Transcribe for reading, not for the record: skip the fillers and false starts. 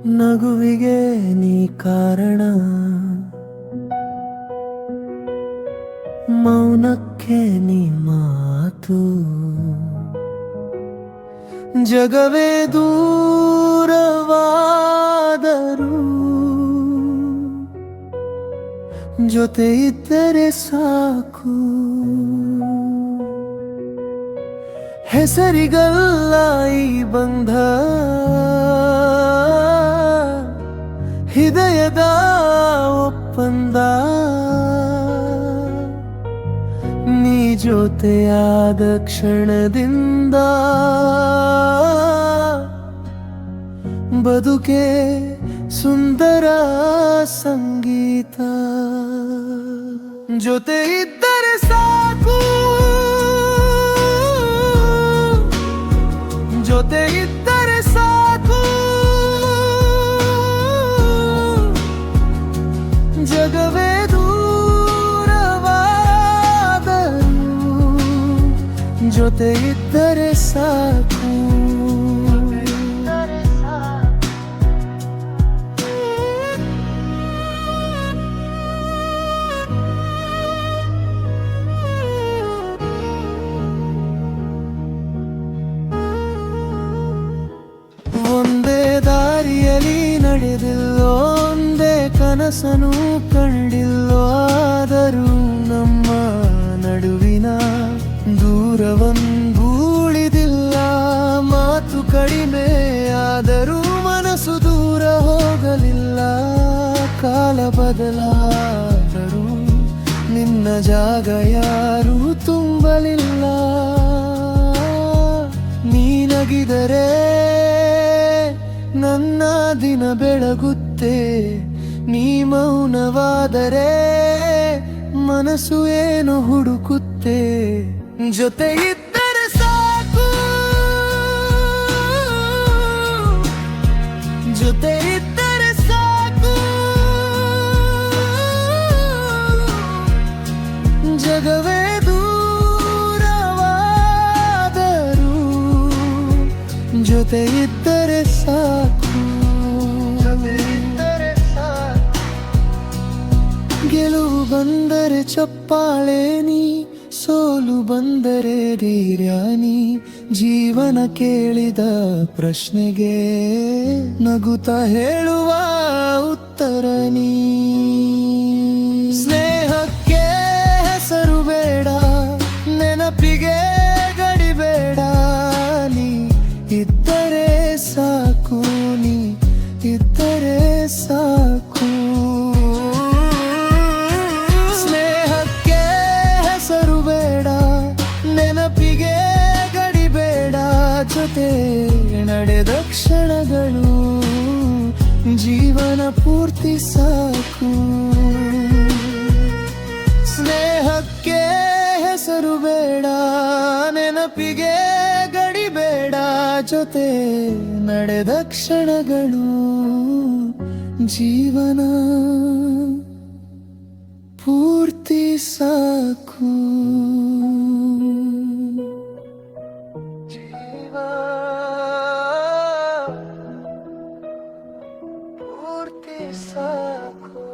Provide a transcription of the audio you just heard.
ನಗುವಿಗೆ ನೀ ಕಾರಣ, ಮೌನಕ್ಕೆ ನೀ ಮಾತು. ಜಗವೇ ದೂರವಾದರೂ ಜೊತೆ ಇದ್ದರೆ ಸಾಕು. ಹೆಸರಿಗಲ್ಲ ಈ ಬಂಧ, ಹೃದಯದ ಒಪ್ಪಂದ. ನೀ ಜೊತೆಯಾದ ಕ್ಷಣದಿಂದ ಬದುಕೆ ಸುಂದರ ಸಂಗೀತ. ಜೊತೆ ಇದ್ದರೆ ಸಾಕು, ಜೊತೆ ಇದ್ದರೆ ಸಾಕು. ಜಗವೇ ದೂರವಾದರೂ ಜೊತೆ ಇದ್ದರೆ ಸಾಕು. ಒಂದೇ ದಾರಿಯಲ್ಲಿ ನಡೆದಿಲ್ಲೋ, ಒಂದೇ ಕನಸನು ಕಂಡಿಲ್ಲೋ. ಆದರೂ ನಮ್ಮ ನಡುವಿನ ದೂರವೊಂದು ಉಳಿದಿಲ್ಲ. ಮಾತು ಕಡಿಮೆ ಆದರೂ ಮನಸ್ಸು ದೂರ ಹೋಗಲಿಲ್ಲ. ಕಾಲ ಬದಲಾದರೂ ನಿನ್ನ ಜಾಗ ಯಾರೂ ತುಂಬಲಿಲ್ಲ. ನೀನಗಿದರೆ ನನ್ನ ದಿನ ಬೆಳಗುತ್ತೆ, ನೀ ಮೌನವಾದರೆ ಮನಸ್ಸು ಏನು ಹುಡುಕುತ್ತೆ. ಜೊತೆ ಇದ್ದರೆ ಸಾಕು, ಜೊತೆ ಇದ್ದರೆ ಸಾಕು. ಜಗವೇ ದೂರವಾದರೂ ಜೊತೆ ಇದ್ದರೆ ಸಾಕು. ಗೆಲುವು ಬಂದರೆ ಚಪ್ಪಾಳೆ ನೀ, ಸೋಲು ಬಂದರೆ ಧೈರ್ಯ ನೀ. ಜೀವನ ಕೇಳಿದ ಪ್ರಶ್ನೆಗೆ ನಗುತ್ತಾ ಹೇಳುವ ಉತ್ತರ ನೀ. ಸ್ನೇಹಕ್ಕೆ ಹೆಸರು ಬೇಡ, ನೆನಪಿಗೆ ಗಡಿಬೇಡ. ನೀ ಇದ್ದರೆ ಸಾಕು, ನೀ ಇದ್ದರೆ ಸಾಕು. ಸ್ನೇಹಕ್ಕೆ ಹೆಸರು ಬೇಡ, ನೆನಪಿಗೆ ಗಡಿಬೇಡ. ಜೊತೆ ನಡೆದ ಕ್ಷಣಗಳು ಜೀವನ ಪೂರ್ತಿ ಸಾಕು. ಸ್ನೇಹಕ್ಕೆ ಹೆಸರು ಬೇಡ, ನೆನಪಿಗೆ ಗಡಿಬೇಡ. ಜೊತೆ ನಡೆದ ಕ್ಷಣಗಳು ಜೀವನ ಪೂರ್ತಿ ಸಾಕು. ಪೂರ್ತಿ ಸಾಕು.